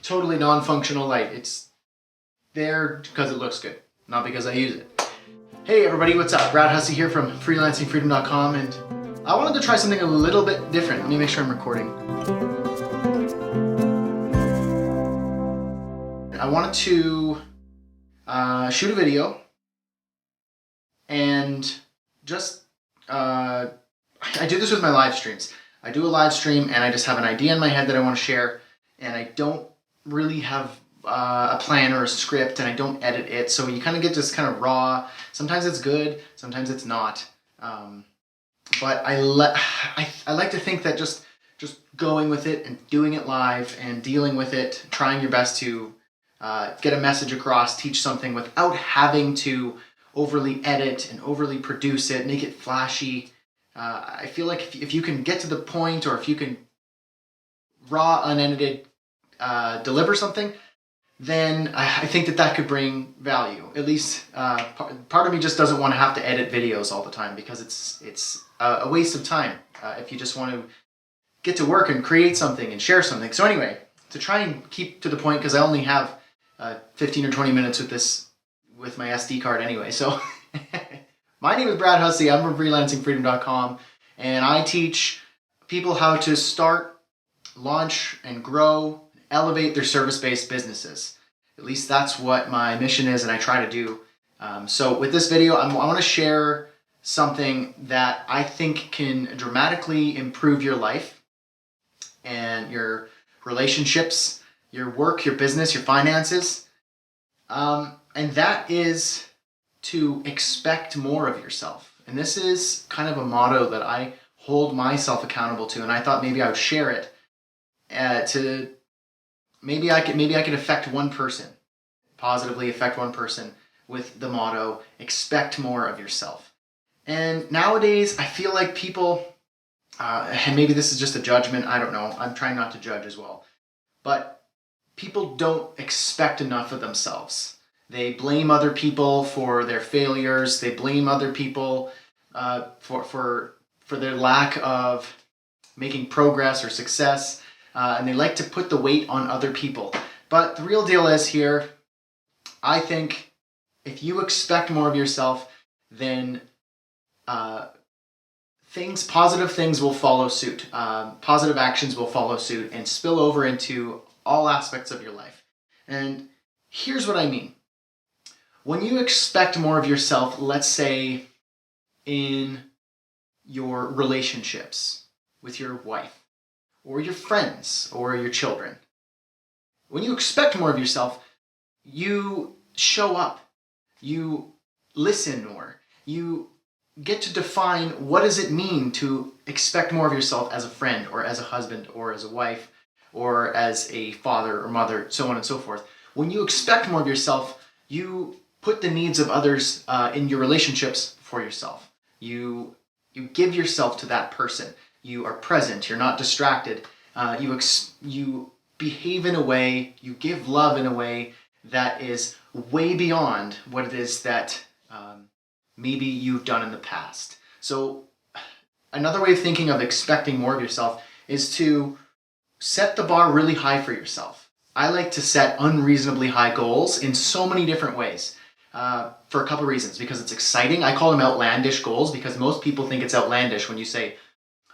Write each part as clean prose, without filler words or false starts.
totally non-functional light. It's there because it looks good, not because I use it. Hey everybody, what's up? Brad Hussey here from freelancingfreedom.com, and I wanted to try something a little bit different. Let me make sure I'm recording. I wanted to shoot a video and just I do this with my live streams. I do a live stream and I just have an idea in my head that I want to share, and I don't really have a plan or a script, and I don't edit it, so you kind of get this kind of raw. Sometimes it's good, sometimes it's not, but I like to think that just going with it and doing it live and dealing with it, trying your best to get a message across, teach something without having to overly edit and overly produce it, make it flashy. I feel like if you can get to the point, or if you can raw, unedited, deliver something, then I think that could bring value. At least part of me just doesn't want to have to edit videos all the time, because it's a waste of time if you just want to get to work and create something and share something. So anyway, to try and keep to the point, because I only have 15 or 20 minutes with my SD card anyway. So my name is Brad Hussey. I'm from freelancingfreedom.com, and I teach people how to start, launch, and grow, elevate their service-based businesses. At least that's what my mission is, and I try to do. So with this video, I want to share something that I think can dramatically improve your life and your relationships, your work, your business, your finances. And that is to expect more of yourself. And this is kind of a motto that I hold myself accountable to, and I thought maybe I would share it to maybe I could affect one person, positively affect one person with the motto, expect more of yourself. And nowadays I feel like people, and maybe this is just a judgment, I don't know, I'm trying not to judge as well, but people don't expect enough of themselves. They blame other people for their failures. They blame other people for their lack of making progress or success, and they like to put the weight on other people. But the real deal is here, I think if you expect more of yourself, then positive things will follow suit. Positive actions will follow suit and spill over into all aspects of your life. And here's what I mean. When you expect more of yourself, let's say in your relationships with your wife, or your friends, or your children, when you expect more of yourself, you show up, you listen more, you get to define what does it mean to expect more of yourself as a friend, or as a husband, or as a wife, or as a father or mother, so on and so forth. When you expect more of yourself, you put the needs of others in your relationships for yourself. You give yourself to that person. You are present. You're not distracted. You behave in a way, you give love in a way that is way beyond what it is that maybe you've done in the past. So another way of thinking of expecting more of yourself is to set the bar really high for yourself. I like to set unreasonably high goals in so many different ways. For a couple of reasons. Because it's exciting. I call them outlandish goals, because most people think it's outlandish when you say,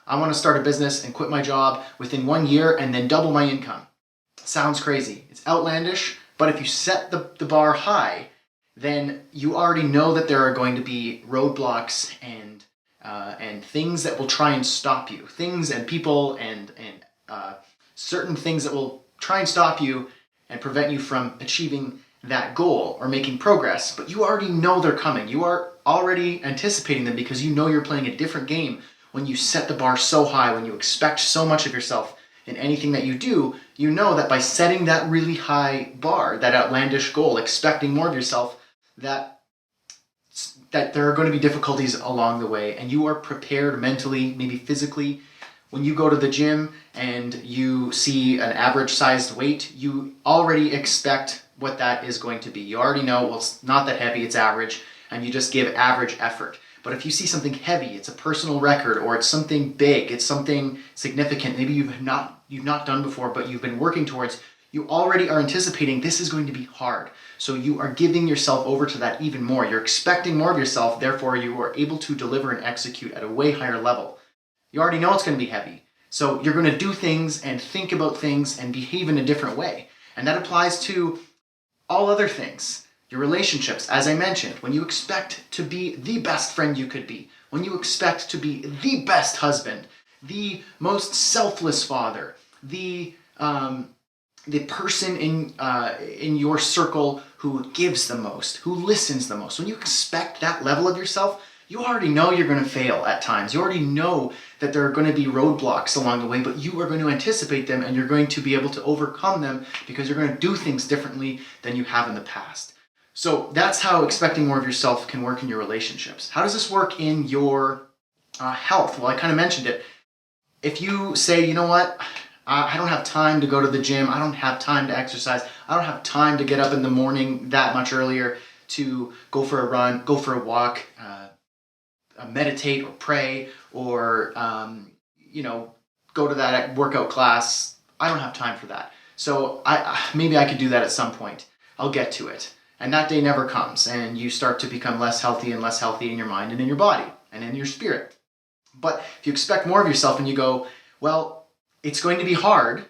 I want to start a business and quit my job within 1 year and then double my income. Sounds crazy. It's outlandish, but if you set the bar high, then you already know that there are going to be roadblocks and things that will try and stop you. Things and people and certain things that will try and stop you and prevent you from achieving that goal or making progress, but you already know they're coming. You are already anticipating them, because you know you're playing a different game when you set the bar so high, when you expect so much of yourself in anything that you do. You know that by setting that really high bar, that outlandish goal, expecting more of yourself, that there are going to be difficulties along the way, and you are prepared mentally, maybe physically. When you go to the gym and you see an average sized weight, you already expect what that is going to be. You already know, well, it's not that heavy, it's average, and you just give average effort. But if you see something heavy, it's a personal record, or it's something big, it's something significant, maybe you've not done before, but you've been working towards, You already are anticipating this is going to be hard. So you are giving yourself over to that even more. You're expecting more of yourself, therefore you are able to deliver and execute at a way higher level. You already know it's going to be heavy. So you're going to do things and think about things and behave in a different way. And that applies to all other things. Your relationships, as I mentioned, when you expect to be the best friend you could be, when you expect to be the best husband, the most selfless father, the person in your circle who gives the most, who listens the most. When you expect that level of yourself, you already know you're going to fail at times. You already know that there are going to be roadblocks along the way, but you are going to anticipate them and you're going to be able to overcome them because you're going to do things differently than you have in the past. So that's how expecting more of yourself can work in your relationships. How does this work in your health? Well, I kind of mentioned it. If you say, you know what, I don't have time to go to the gym, I don't have time to exercise, I don't have time to get up in the morning that much earlier to go for a run, go for a walk, meditate or pray, or go to that workout class. I don't have time for that. So maybe I could do that at some point. I'll get to it. And that day never comes, and you start to become less healthy and less healthy in your mind and in your body and in your spirit. But if you expect more of yourself and you go, well, it's going to be hard,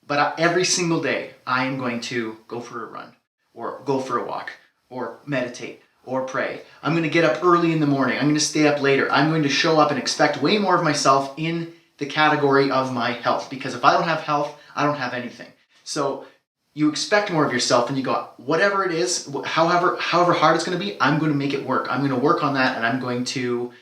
but every single day I am going to go for a run or go for a walk or meditate or pray. I'm going to get up early in the morning. I'm going to stay up later. I'm going to show up and expect way more of myself in the category of my health, because if I don't have health, I don't have anything. So you expect more of yourself and you go, whatever it is, however hard it's going to be, I'm going to make it work. I'm going to work on that, and I'm going to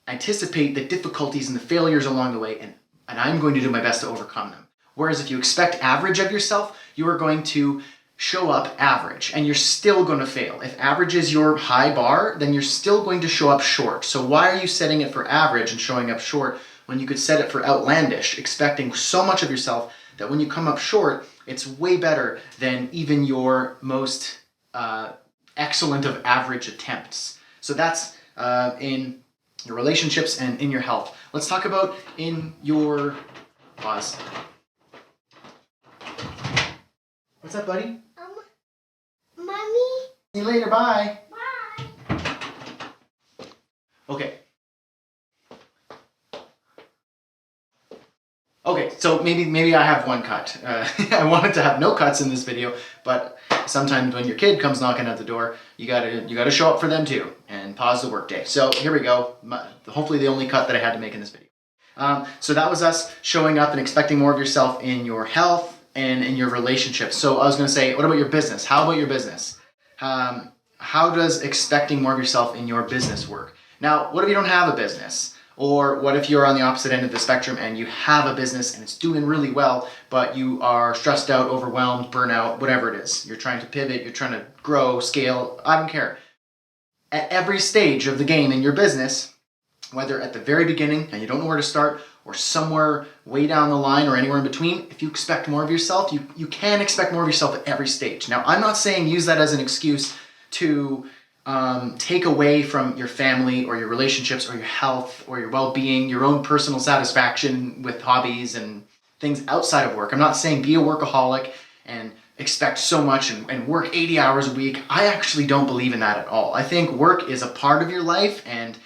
anticipate the difficulties and the failures along the way, and I'm going to do my best to overcome them. Whereas if you expect average of yourself, you are going to show up average, and you're still going to fail. If average is your high bar, then you're still going to show up short. So why are you setting it for average and showing up short when you could set it for outlandish, expecting so much of yourself that when you come up short, it's way better than even your most excellent of average attempts. So that's in your relationships and in your health. Let's talk about in your... Pause. What's up, buddy? Mommy. See you later, bye. Bye. Okay. Okay, so maybe I have one cut. I wanted to have no cuts in this video, but sometimes when your kid comes knocking at the door, you gotta show up for them too and pause the workday. So here we go. Hopefully the only cut that I had to make in this video. So that was us showing up and expecting more of yourself in your health and in your relationships. So I was going to say, what about your business? How about your business? How does expecting more of yourself in your business work? Now, what if you don't have a business? Or what if you're on the opposite end of the spectrum and you have a business and it's doing really well, but you are stressed out, overwhelmed, burnout, whatever it is. You're trying to pivot, you're trying to grow, scale, I don't care. At every stage of the game in your business, whether at the very beginning and you don't know where to start, or somewhere way down the line or anywhere in between, if you expect more of yourself, you can expect more of yourself at every stage. Now, I'm not saying use that as an excuse to take away from your family or your relationships or your health or your well-being, your own personal satisfaction with hobbies and things outside of work. I'm not saying be a workaholic and expect so much and work 80 hours a week. I actually don't believe in that at all. I think work is a part of your life, and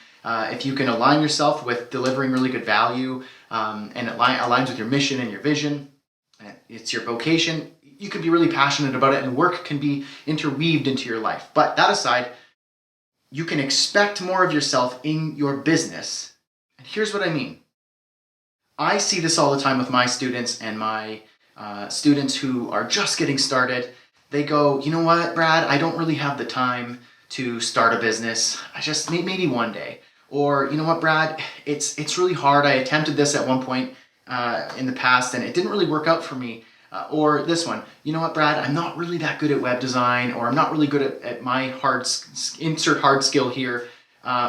if you can align yourself with delivering really good value and it aligns with your mission and your vision, it's your vocation, you can be really passionate about it, and work can be interweaved into your life. But that aside, you can expect more of yourself in your business. And here's what I mean. I see this all the time with my students and my students who are just getting started. They go, you know what, Brad, I don't really have the time to start a business. I just, maybe one day. Or, you know what, Brad, it's really hard. I attempted this at one point in the past and it didn't really work out for me. Or this one, you know what, Brad, I'm not really that good at web design, or I'm not really good at my insert hard skill here.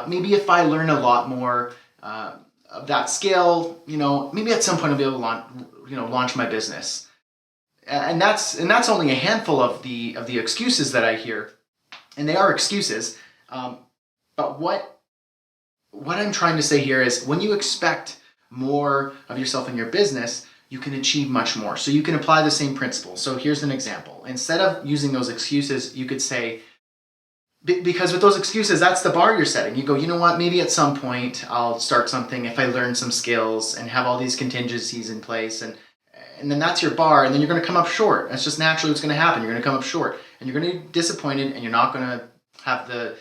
Maybe if I learn a lot more of that skill, maybe at some point I'll be able to launch my business. And that's only a handful of the excuses that I hear, and they are excuses. But what I'm trying to say here is, when you expect more of yourself in your business, you can achieve much more. So you can apply the same principle. So here's an example. Instead of using those excuses, you could say, because with those excuses, that's the bar you're setting. You go, you know what, maybe at some point I'll start something if I learn some skills and have all these contingencies in place, and then that's your bar, and then you're going to come up short. That's just naturally what's going to happen. You're going to come up short, and you're going to be disappointed, and you're not going to have the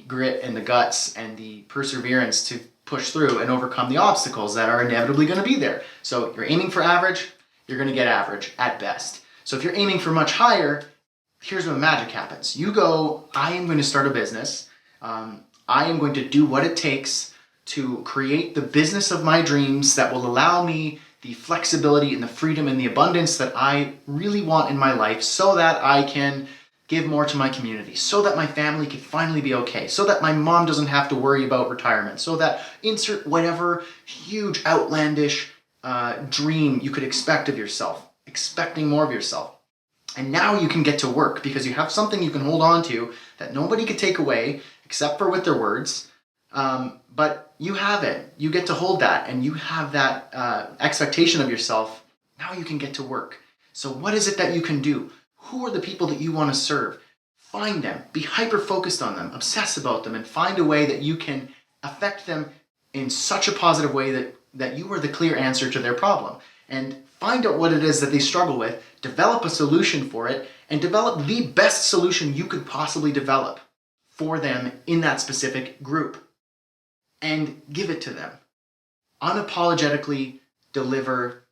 grit and the guts and the perseverance to push through and overcome the obstacles that are inevitably going to be there. So you're aiming for average, you're going to get average at best. So if you're aiming for much higher, here's where the magic happens. You go, I am going to start a business. I am going to do what it takes to create the business of my dreams that will allow me the flexibility and the freedom and the abundance that I really want in my life, so that I can give more to my community, so that my family can finally be okay, so that my mom doesn't have to worry about retirement, so that insert whatever huge outlandish dream you could expect of yourself, expecting more of yourself. And now you can get to work because you have something you can hold on to that nobody could take away except for with their words. But you have it. You get to hold that, and you have that expectation of yourself. Now you can get to work. So what is it that you can do? Who are the people that you want to serve? Find them. Be hyper-focused on them. Obsess about them, and find a way that you can affect them in such a positive way that you are the clear answer to their problem. And find out what it is that they struggle with, develop a solution for it, and develop the best solution you could possibly develop for them in that specific group. And give it to them. Unapologetically deliver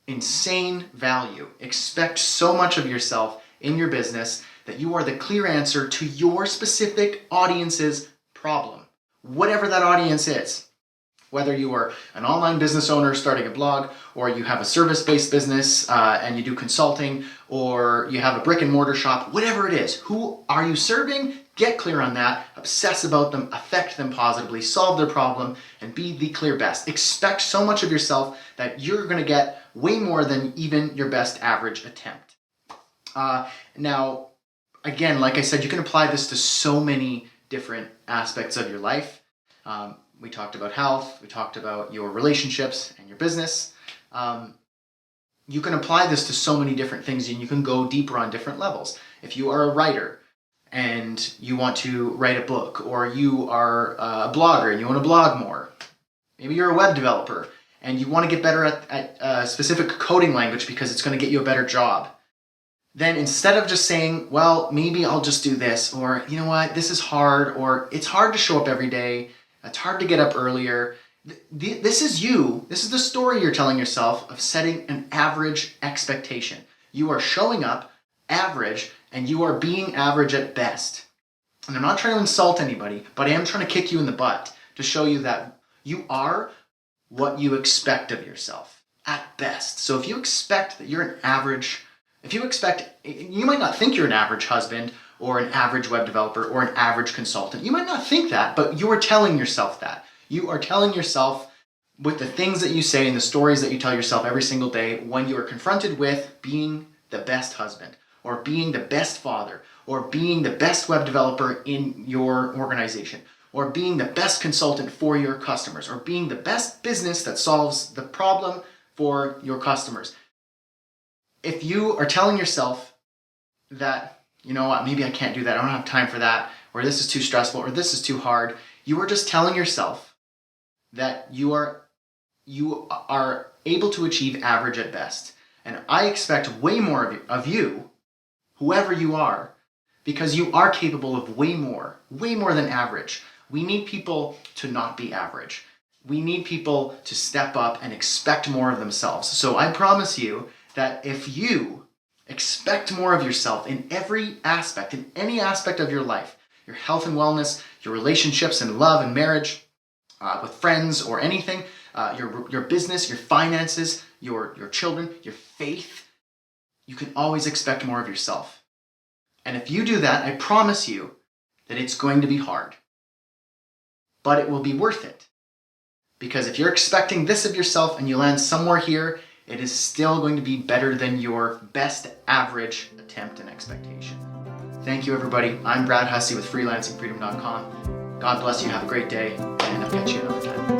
insane value. Expect so much of yourself in your business that you are the clear answer to your specific audience's problem. Whatever that audience is. Whether you are an online business owner starting a blog, or you have a service-based business and you do consulting, or you have a brick and mortar shop, whatever it is, who are you serving? Get clear on that, obsess about them, affect them positively, solve their problem, and be the clear best. Expect so much of yourself that you're going to get way more than even your best average attempt. Now, again, like I said, you can apply this to so many different aspects of your life. We talked about health, we talked about your relationships and your business. You can apply this to so many different things, and you can go deeper on different levels. If you are a writer and you want to write a book, or you are a blogger and you want to blog more, maybe you're a web developer and you want to get better at a specific coding language because it's going to get you a better job, then instead of just saying, well, maybe I'll just do this, or you know what, this is hard, or it's hard to show up every day, it's hard to get up earlier. This is you. This is the story you're telling yourself of setting an average expectation. You are showing up average, and you are being average at best. And I'm not trying to insult anybody, but I am trying to kick you in the butt to show you that you are what you expect of yourself at best. So if you expect that you're an average, you might not think you're an average husband, or an average web developer, or an average consultant. You might not think that, but you are telling yourself that. You are telling yourself with the things that you say and the stories that you tell yourself every single day when you are confronted with being the best husband, or being the best father, or being the best web developer in your organization, or being the best consultant for your customers, or being the best business that solves the problem for your customers. If you are telling yourself that, you know what, maybe I can't do that, I don't have time for that, or this is too stressful, or this is too hard, you are just telling yourself that you are able to achieve average at best. And I expect way more of you, whoever you are, because you are capable of way more than average. We need people to not be average. We need people to step up and expect more of themselves. So I promise you that if you expect more of yourself in every aspect, in any aspect of your life, your health and wellness, your relationships and love and marriage, with friends or anything, your business, your finances, your children, your faith, you can always expect more of yourself. And if you do that, I promise you that it's going to be hard. But it will be worth it. Because if you're expecting this of yourself and you land somewhere here, it is still going to be better than your best average attempt and expectation. Thank you, everybody. I'm Brad Hussey with freelancingfreedom.com. God bless you. Have a great day, and I'll catch you another time.